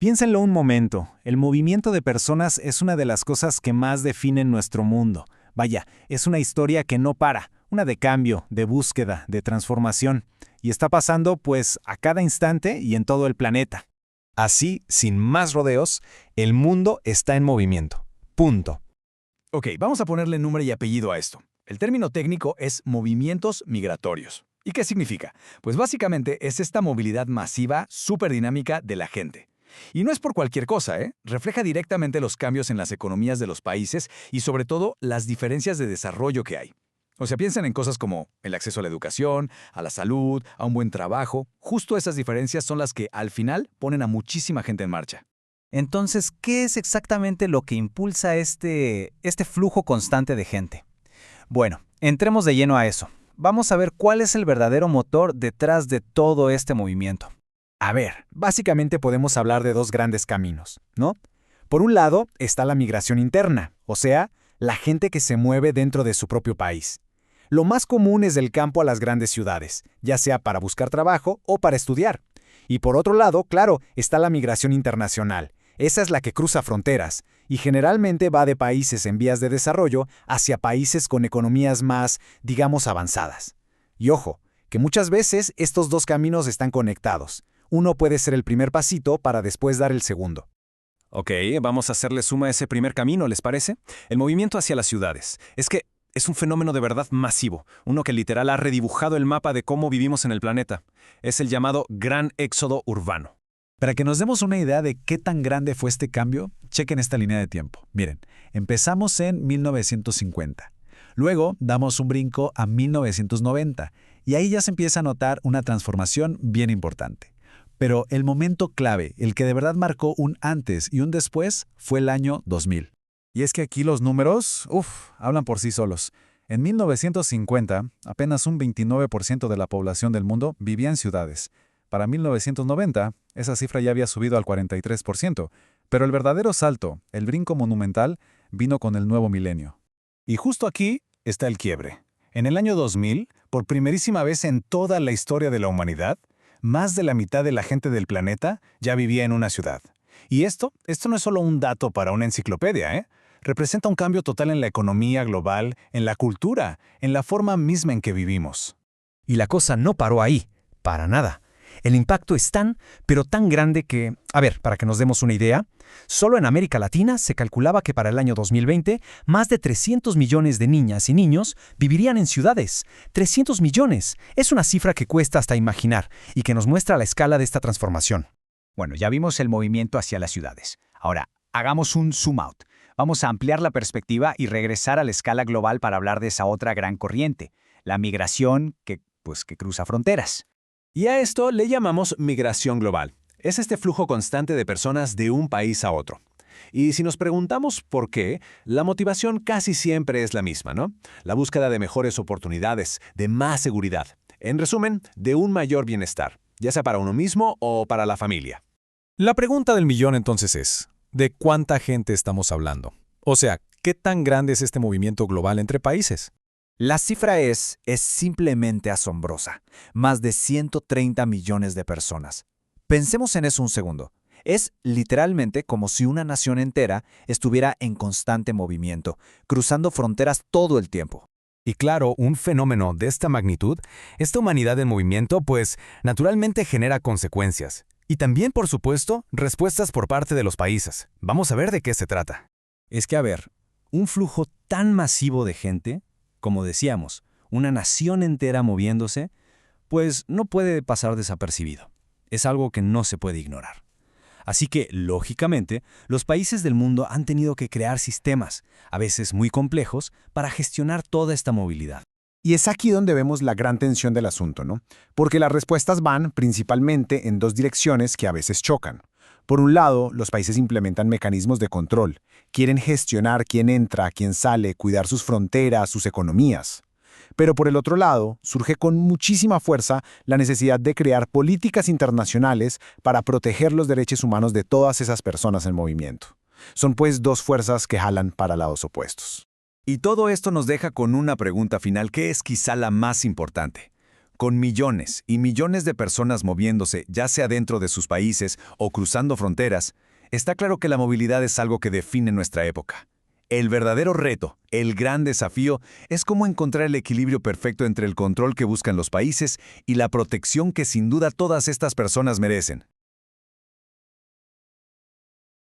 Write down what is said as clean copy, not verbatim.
Piénsenlo un momento, el movimiento de personas es una de las cosas que más definen nuestro mundo. Vaya, es una historia que no para, una de cambio, de búsqueda, de transformación. Y está pasando, pues, a cada instante y en todo el planeta. Así, sin más rodeos, el mundo está en movimiento. Punto. Ok, vamos a ponerle nombre y apellido a esto. El término técnico es movimientos migratorios. ¿Y qué significa? Pues básicamente es esta movilidad masiva, súper dinámica de la gente. Y no es por cualquier cosa, ¿eh? Refleja directamente los cambios en las economías de los países y sobre todo las diferencias de desarrollo que hay. O sea, piensen en cosas como el acceso a la educación, a la salud, a un buen trabajo. Justo esas diferencias son las que, al final, ponen a muchísima gente en marcha. Entonces, ¿qué es exactamente lo que impulsa este flujo constante de gente? Bueno, entremos de lleno a eso. Vamos a ver cuál es el verdadero motor detrás de todo este movimiento. A ver, básicamente podemos hablar de dos grandes caminos, ¿no? Por un lado está la migración interna, o sea, la gente que se mueve dentro de su propio país. Lo más común es del campo a las grandes ciudades, ya sea para buscar trabajo o para estudiar. Y por otro lado, claro, está la migración internacional. Esa es la que cruza fronteras, y generalmente va de países en vías de desarrollo hacia países con economías más, digamos, avanzadas. Y ojo, que muchas veces estos dos caminos están conectados. Uno puede ser el primer pasito para después dar el segundo. Ok, vamos a hacerle suma a ese primer camino, ¿les parece? El movimiento hacia las ciudades. Es que es un fenómeno de verdad masivo, uno que literal ha redibujado el mapa de cómo vivimos en el planeta. Es el llamado Gran Éxodo Urbano. Para que nos demos una idea de qué tan grande fue este cambio, chequen esta línea de tiempo. Miren, empezamos en 1950. Luego damos un brinco a 1990 y ahí ya se empieza a notar una transformación bien importante. Pero el momento clave, el que de verdad marcó un antes y un después, fue el año 2000. Y es que aquí los números, hablan por sí solos. En 1950, apenas un 29% de la población del mundo vivía en ciudades. Para 1990, esa cifra ya había subido al 43%, pero el verdadero salto, el brinco monumental, vino con el nuevo milenio. Y justo aquí está el quiebre. En el año 2000, por primerísima vez en toda la historia de la humanidad, más de la mitad de la gente del planeta ya vivía en una ciudad. Y esto no es solo un dato para una enciclopedia, ¿eh? Representa un cambio total en la economía global, en la cultura, en la forma misma en que vivimos. Y la cosa no paró ahí, para nada. El impacto es tan, pero tan grande que, a ver, para que nos demos una idea, solo en América Latina se calculaba que para el año 2020 más de 300 millones de niñas y niños vivirían en ciudades. 300 millones. Es una cifra que cuesta hasta imaginar y que nos muestra la escala de esta transformación. Bueno, ya vimos el movimiento hacia las ciudades. Ahora, hagamos un zoom out. Vamos a ampliar la perspectiva y regresar a la escala global para hablar de esa otra gran corriente, la migración que cruza fronteras. Y a esto le llamamos migración global. Es este flujo constante de personas de un país a otro. Y si nos preguntamos por qué, la motivación casi siempre es la misma, ¿no? La búsqueda de mejores oportunidades, de más seguridad. En resumen, de un mayor bienestar, ya sea para uno mismo o para la familia. La pregunta del millón entonces es, ¿de cuánta gente estamos hablando? O sea, ¿qué tan grande es este movimiento global entre países? La cifra es simplemente asombrosa. Más de 130 millones de personas. Pensemos en eso un segundo. Es literalmente como si una nación entera estuviera en constante movimiento, cruzando fronteras todo el tiempo. Y claro, un fenómeno de esta magnitud, esta humanidad en movimiento, pues naturalmente genera consecuencias. Y también, por supuesto, respuestas por parte de los países. Vamos a ver de qué se trata. Es que, a ver, un flujo tan masivo de gente, como decíamos, una nación entera moviéndose, pues no puede pasar desapercibido. Es algo que no se puede ignorar. Así que, lógicamente, los países del mundo han tenido que crear sistemas, a veces muy complejos, para gestionar toda esta movilidad. Y es aquí donde vemos la gran tensión del asunto, ¿no? Porque las respuestas van principalmente en dos direcciones que a veces chocan. Por un lado, los países implementan mecanismos de control. Quieren gestionar quién entra, quién sale, cuidar sus fronteras, sus economías. Pero por el otro lado, surge con muchísima fuerza la necesidad de crear políticas internacionales para proteger los derechos humanos de todas esas personas en movimiento. Son pues dos fuerzas que jalan para lados opuestos. Y todo esto nos deja con una pregunta final que es quizá la más importante. Con millones y millones de personas moviéndose, ya sea dentro de sus países o cruzando fronteras, está claro que la movilidad es algo que define nuestra época. El verdadero reto, el gran desafío, es cómo encontrar el equilibrio perfecto entre el control que buscan los países y la protección que sin duda todas estas personas merecen.